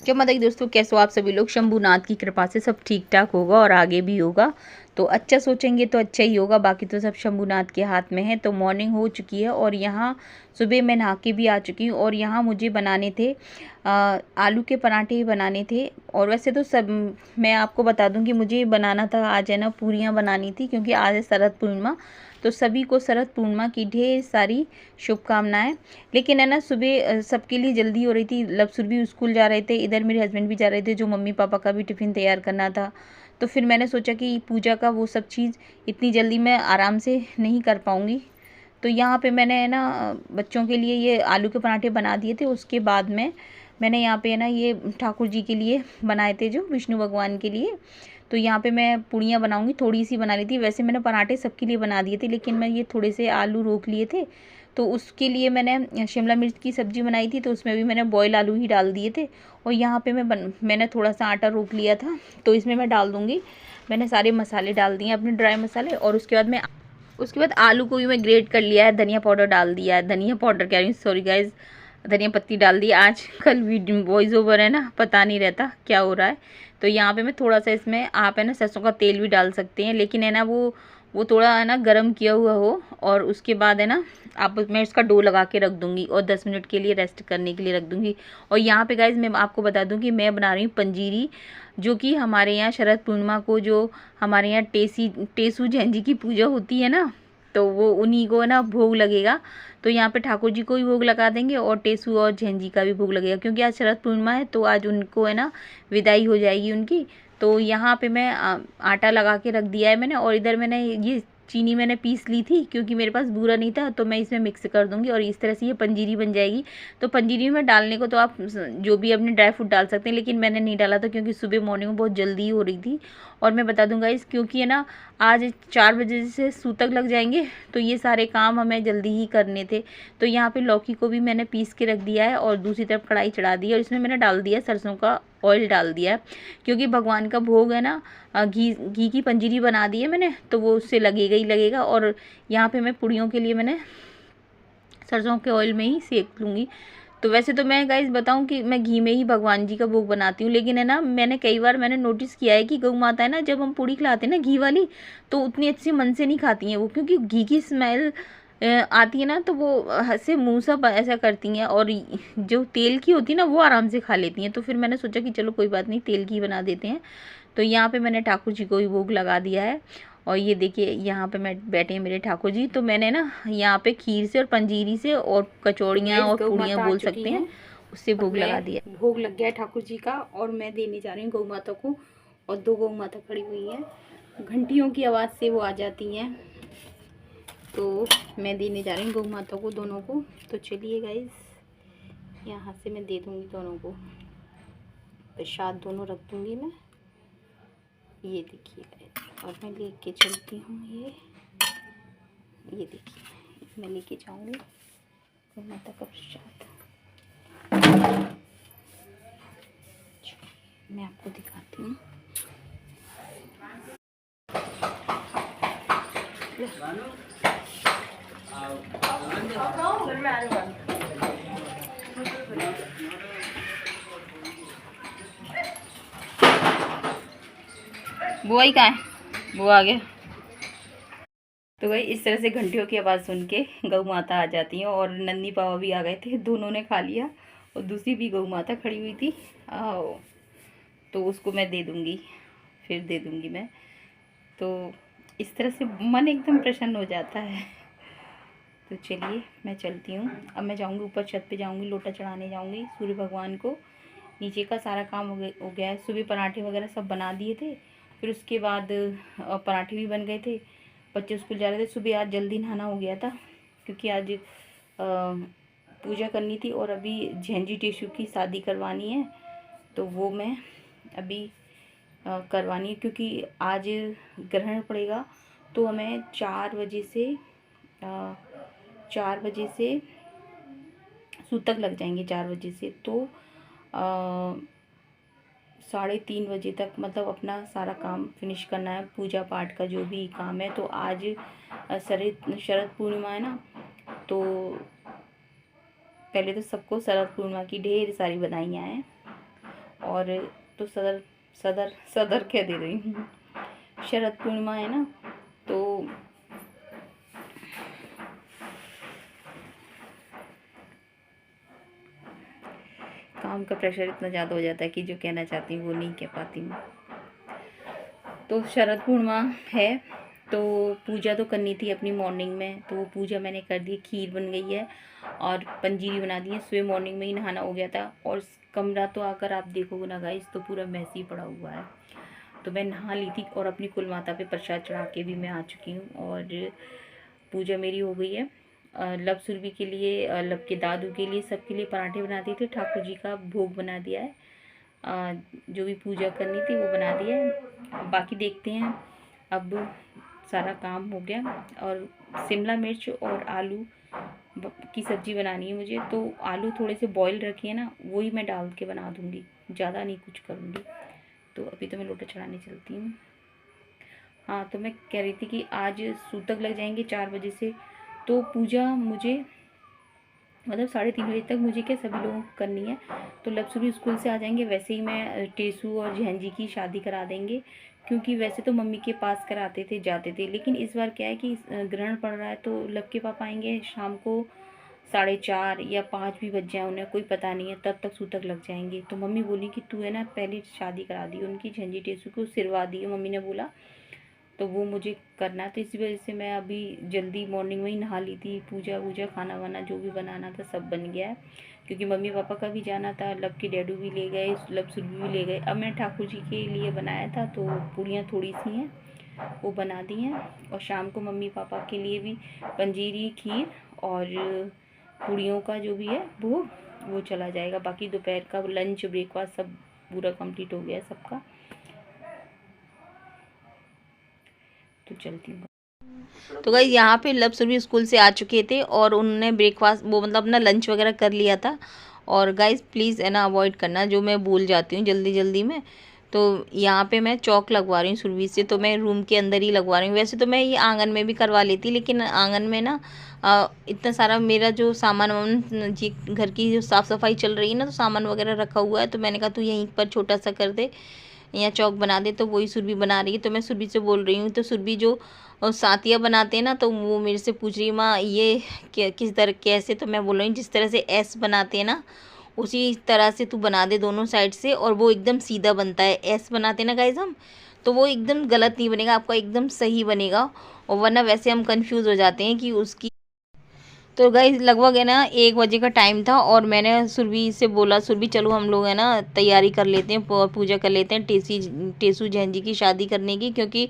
क्या मतलब दोस्तों, कैसे हो आप सभी लोग। शंभूनाथ की कृपा से सब ठीक ठाक होगा और आगे भी होगा। तो अच्छा सोचेंगे तो अच्छा ही होगा, बाकी तो सब शंभूनाथ के हाथ में है। तो मॉर्निंग हो चुकी है और यहाँ सुबह मैं नहा के भी आ चुकी हूँ। और यहाँ मुझे बनाने थे आलू के पराठे ही बनाने थे। और वैसे तो सब मैं आपको बता दूं कि मुझे बनाना था आज, है ना, पूरियाँ बनानी थी, क्योंकि आज है शरद पूर्णिमा। तो सभी को शरद पूर्णिमा की ढेर सारी शुभकामनाएं। लेकिन है ना, सुबह सबके लिए जल्दी हो रही थी। लवसुर भी स्कूल जा रहे थे, इधर मेरे हस्बैंड भी जा रहे थे, जो मम्मी पापा का भी टिफ़िन तैयार करना था। तो फिर मैंने सोचा कि पूजा का वो सब चीज़ इतनी जल्दी मैं आराम से नहीं कर पाऊँगी। तो यहाँ पे मैंने, है ना, बच्चों के लिए ये आलू के पराठे बना दिए थे। उसके बाद में मैंने यहाँ पे, है ना, ये ठाकुर जी के लिए बनाए थे, जो विष्णु भगवान के लिए। तो यहाँ पे मैं पूड़ियाँ बनाऊँगी, थोड़ी सी बना ली थी। वैसे मैंने पराठे सबके लिए बना दिए थे, लेकिन मैं ये थोड़े से आलू रोक लिए थे। तो उसके लिए मैंने शिमला मिर्च की सब्ज़ी बनाई थी, तो उसमें भी मैंने बॉयल आलू ही डाल दिए थे। और यहाँ पे मैंने थोड़ा सा आटा रोक लिया था, तो इसमें मैं डाल दूँगी। मैंने सारे मसाले डाल दिए अपने, ड्राई मसाले। और उसके बाद आलू को भी मैं ग्रेट कर लिया है, धनिया पाउडर डाल दिया है, धनिया पाउडर कह रही हूँ, सॉरी गाइज, धनिया पत्ती डाल दी। आजकल वीडियो वॉइस ओवर है ना, पता नहीं रहता क्या हो रहा है। तो यहाँ पे मैं थोड़ा सा, इसमें आप, है ना, सरसों का तेल भी डाल सकते हैं, लेकिन है ना वो थोड़ा, है ना, गरम किया हुआ हो। और उसके बाद, है ना, आप, मैं इसका डो लगा के रख दूँगी और 10 मिनट के लिए रेस्ट करने के लिए रख दूँगी। और यहाँ पे गाइज मैं आपको बता दूँ कि मैं बना रही हूँ पंजीरी, जो कि हमारे यहाँ शरद पूर्णिमा को, जो हमारे यहाँ टेसू जैन जी की पूजा होती है ना, तो वो उन्हीं को, है ना, भोग लगेगा। तो यहाँ पे ठाकुर जी को भी भोग लगा देंगे और टेसू और जैन जी का भी भोग लगेगा, क्योंकि आज शरद पूर्णिमा है, तो आज उनको, है ना, विदाई हो जाएगी उनकी। तो यहाँ पे मैं आटा लगा के रख दिया है मैंने। और इधर मैंने ये चीनी मैंने पीस ली थी, क्योंकि मेरे पास बूरा नहीं था, तो मैं इसमें मिक्स कर दूंगी और इस तरह से ये पंजीरी बन जाएगी। तो पंजीरी में डालने को तो आप जो भी अपने ड्राई फ्रूट डाल सकते हैं, लेकिन मैंने नहीं डाला था, क्योंकि सुबह मॉर्निंग में बहुत जल्दी हो रही थी। और मैं बता दूंगा इस, क्योंकि है ना, आज 4 बजे से सूतक लग जाएंगे, तो ये सारे काम हमें जल्दी ही करने थे। तो यहाँ पे लौकी को भी मैंने पीस के रख दिया है और दूसरी तरफ कढ़ाई चढ़ा दी है, और इसमें मैंने डाल दिया सरसों का ऑयल डाल दिया है, क्योंकि भगवान का भोग है ना, घी की पंजीरी बना दी है मैंने, तो वो उससे लगेगा ही लगेगा। और यहाँ पे मैं पूड़ियों के लिए मैंने सरसों के ऑयल में ही सेक लूँगी। तो वैसे तो मैं गाइस बताऊं कि मैं घी में ही भगवान जी का भोग बनाती हूँ, लेकिन है ना, मैंने कई बार नोटिस किया है कि गौ माता है ना, जब हम पूड़ी खिलाते हैं ना घी वाली, तो उतनी अच्छी मन से नहीं खाती हैं वो, क्योंकि घी की स्मेल आती है ना, तो वो से मुँह सब ऐसा करती हैं। और जो तेल की होती है ना, वो आराम से खा लेती हैं। तो फिर मैंने सोचा कि चलो कोई बात नहीं, तेल की बना देते हैं। तो यहाँ पे मैंने ठाकुर जी को भी भोग लगा दिया है। और ये देखिए, यहाँ पे मैं बैठे हैं मेरे ठाकुर जी। तो मैंने ना यहाँ पे खीर से और पंजीरी से और तो कचौड़ियाँ गाइस और गौ पूड़ियाँ माता आ बोल चुकी सकते हैं, हैं उससे और भोग लगा मैं दिया। भोग लग गया ठाकुर जी का, और मैं देने जा रही हूँ गौ माता को। और 2 गौ माता खड़ी हुई हैं, घंटियों की आवाज़ से वो आ जाती हैं। तो मैं देने जा रही हूँ गौ माता को, दोनों को। तो चलिए गाइस, यहाँ से मैं दे दूँगी दोनों को प्रसाद, दोनों रख दूँगी मैं। ये देखिए गाइस, और मैं लेके चलती हूँ ये देखिए, मैं लेके जाऊँगी गौ माता का प्रसाद। मैं आपको दिखाती हूँ। बुआ ही कहाँ है, बुआ आ गया। तो भाई इस तरह से घंटियों की आवाज़ सुन के गौ माता आ जाती हैं। और नन्ही पावा भी आ गए थे, दोनों ने खा लिया। और दूसरी भी गौ माता खड़ी हुई थी, आओ, तो उसको मैं दे दूँगी, फिर दे दूँगी मैं। तो इस तरह से मन एकदम प्रसन्न हो जाता है। तो चलिए मैं चलती हूँ। अब मैं जाऊँगी ऊपर, छत पे जाऊँगी, लोटा चढ़ाने जाऊँगी सूर्य भगवान को। नीचे का सारा काम हो गया है। सुबह पराठे वगैरह सब बना दिए थे, फिर उसके बाद पराठे भी बन गए थे। बच्चे स्कूल जा रहे थे। सुबह आज जल्दी नहाना हो गया था, क्योंकि आज पूजा करनी थी। और अभी झेंजी टिशू की शादी करवानी है, तो वो मैं अभी करवानी है, क्योंकि आज ग्रहण पड़ेगा। तो हमें 4 बजे से सूतक लग जाएंगे, 4 बजे से। तो 3:30 बजे तक मतलब अपना सारा काम फिनिश करना है, पूजा पाठ का जो भी काम है। तो आज शरद पूर्णिमा है ना, तो पहले तो सबको शरद पूर्णिमा की ढेर सारी बधाइयाँ हैं। और तो सदर सदर सदर क्या दे रही हूँ, शरद पूर्णिमा है ना, तो काम का प्रेशर इतना ज़्यादा हो जाता है कि जो कहना चाहती हूँ वो नहीं कह पाती हूँ। तो शरद पूर्णिमा है, तो पूजा तो करनी थी अपनी मॉर्निंग में, तो वो पूजा मैंने कर दी। खीर बन गई है और पंजीरी बना दी है। सुबह मॉर्निंग में ही नहाना हो गया था, और कमरा तो अगर आप देखोगे ना गाइस तो पूरा मैसी पड़ा हुआ है। तो मैं नहा ली थी और अपनी कुल माता पे प्रसाद चढ़ा के भी मैं आ चुकी हूँ, और पूजा मेरी हो गई है। लब सुरभि के लिए, लब के दादू के लिए, सबके लिए पराठे बना दिए थे। ठाकुर जी का भोग बना दिया है, जो भी पूजा करनी थी वो बना दिया है। बाकी देखते हैं, अब सारा काम हो गया। और शिमला मिर्च और आलू की सब्ज़ी बनानी है मुझे, तो आलू थोड़े से बॉईल रखे हैं ना, वही मैं डाल के बना दूँगी, ज़्यादा नहीं कुछ करूँगी। तो अभी तो मैं लोटा चढ़ाने चलती हूँ। हाँ, तो मैं कह रही थी कि आज सूतक लग जाएंगे 4 बजे से, तो पूजा मुझे मतलब 3:30 बजे तक मुझे क्या सभी लोगों को करनी है। तो लब सुरभि स्कूल से आ जाएंगे, वैसे ही मैं टेसू और झंझी की शादी करा देंगे, क्योंकि वैसे तो मम्मी के पास कराते थे, जाते थे, लेकिन इस बार क्या है कि ग्रहण पड़ रहा है, तो लब के पापा आएंगे शाम को 4:30 या 5 भी बज जाए, उन्हें कोई पता नहीं है, तब तक सूतक लग जाएंगे। तो मम्मी बोली कि तू है ना पहले शादी करा दी उनकी, झंझी टेसू को सिरवा दी मम्मी ने बोला, तो वो मुझे करना है। तो इसी वजह से मैं अभी जल्दी मॉर्निंग में ही नहा ली थी। पूजा वूजा खाना वाना जो भी बनाना था सब बन गया है, क्योंकि मम्मी पापा का भी जाना था, लब के डैडू भी ले गए, लब सुरभि भी ले गए। अब मैंने ठाकुर जी के लिए बनाया था, तो पूड़ियाँ थोड़ी सी हैं वो बना दी हैं, और शाम को मम्मी पापा के लिए भी पंजीरी, खीर और पूड़ियों का जो भी है वो चला जाएगा। बाकी दोपहर का लंच ब्रेकफास्ट सब पूरा कंप्लीट हो गया सबका। तो चलती हूँ। तो गाइस यहाँ पे लब सुरभि स्कूल से आ चुके थे और उन्होंने ब्रेकफास्ट वो मतलब अपना लंच वगैरह कर लिया था। और गाइस प्लीज़ है ना अवॉइड करना, जो मैं भूल जाती हूँ जल्दी जल्दी में। तो यहाँ पे मैं चौक लगवा रही हूँ सुरभि से, तो मैं रूम के अंदर ही लगवा रही हूँ। वैसे तो मैं ये आंगन में भी करवा लेती, लेकिन आंगन में ना इतना सारा मेरा जो सामान जी घर की जो साफ़ सफाई चल रही है ना, तो सामान वगैरह रखा हुआ है, तो मैंने कहा तू यहीं पर छोटा सा कर दे या चौक बना दे। तो वही सुरभि बना रही है, तो मैं सुरभि से बोल रही हूँ। तो सुरभि जो सातिया बनाते हैं ना, तो वो मेरे से पूछ रही माँ ये किस तरह कैसे, तो मैं बोल रही हूँ जिस तरह से एस बनाते हैं ना उसी तरह से तू बना दे दोनों साइड से, और वो एकदम सीधा बनता है। एस बनाते हैं ना गाइज हम, तो वो एकदम गलत नहीं बनेगा आपका, एकदम सही बनेगा। और वरना वैसे हम कंफ्यूज हो जाते हैं कि उसकी। तो गाइज लगभग है ना 1 बजे का टाइम था, और मैंने सुरभि से बोला सुरभि चलो हम लोग है ना तैयारी कर लेते हैं, पूजा कर लेते हैं टेसू झंझी की शादी करने की, क्योंकि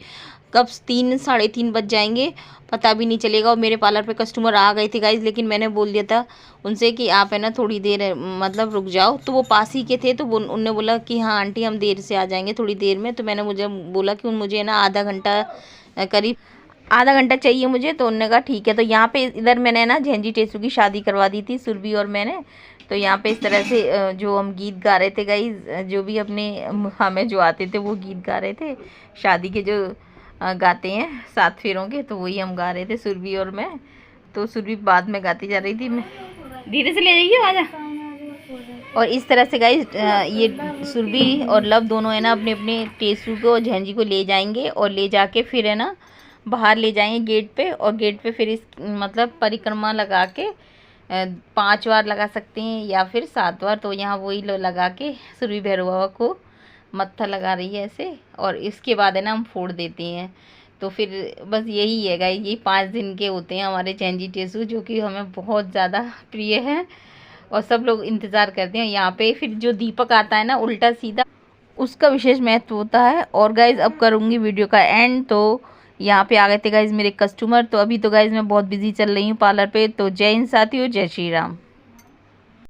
कब 3 साढ़े 3 बज जाएंगे पता भी नहीं चलेगा। और मेरे पार्लर पे कस्टमर आ गए थे गाइज, लेकिन मैंने बोल दिया था उनसे कि आप है ना थोड़ी देर मतलब रुक जाओ। तो वो पास ही के थे, तो उनने बोला कि हाँ आंटी हम देर से आ जाएंगे थोड़ी देर में। तो मैंने मुझे बोला कि मुझे ना आधा घंटा करीब आधा घंटा चाहिए मुझे, तो उन्होंने कहा ठीक है। तो यहाँ पे इधर मैंने ना झंझी टेसू की शादी करवा दी थी सुरभि और मैंने। तो यहाँ पे इस तरह से जो हम गीत गा रहे थे गाइज, जो भी अपने हमें जो आते थे वो गीत गा रहे थे, शादी के जो गाते हैं 7 फेरों के, तो वही हम गा रहे थे सुरभि और मैं। तो सुरभि बाद में गाती जा रही थी, मैं धीरे से ले जाइए आजा। और इस तरह से गाइज ये सुरभि और लव दोनों है ना अपने अपने टेसू को और झंझी को ले जाएंगे, और ले जाके फिर है ना बाहर ले जाएंगे गेट पे, और गेट पे फिर इस मतलब परिक्रमा लगा के 5 बार लगा सकते हैं या फिर 7 बार। तो यहाँ वही लगा के सुरभि भैरव बाबा को मत्था लगा रही है ऐसे, और इसके बाद है ना हम फोड़ देते हैं। तो फिर बस यही है गाइस, ये 5 दिन के होते हैं हमारे झंझी टेसू, जो कि हमें बहुत ज़्यादा प्रिय है और सब लोग इंतज़ार करते हैं। यहाँ पे फिर जो दीपक आता है ना उल्टा सीधा, उसका विशेष महत्व होता है। और गाइज अब करूँगी वीडियो का एंड। तो यहाँ पे आ गए थे गाइज मेरे कस्टमर। तो अभी तो गाइज मैं बहुत बिजी चल रही हूँ पार्लर पे। तो जय हिंद साथियों, जय श्री राम।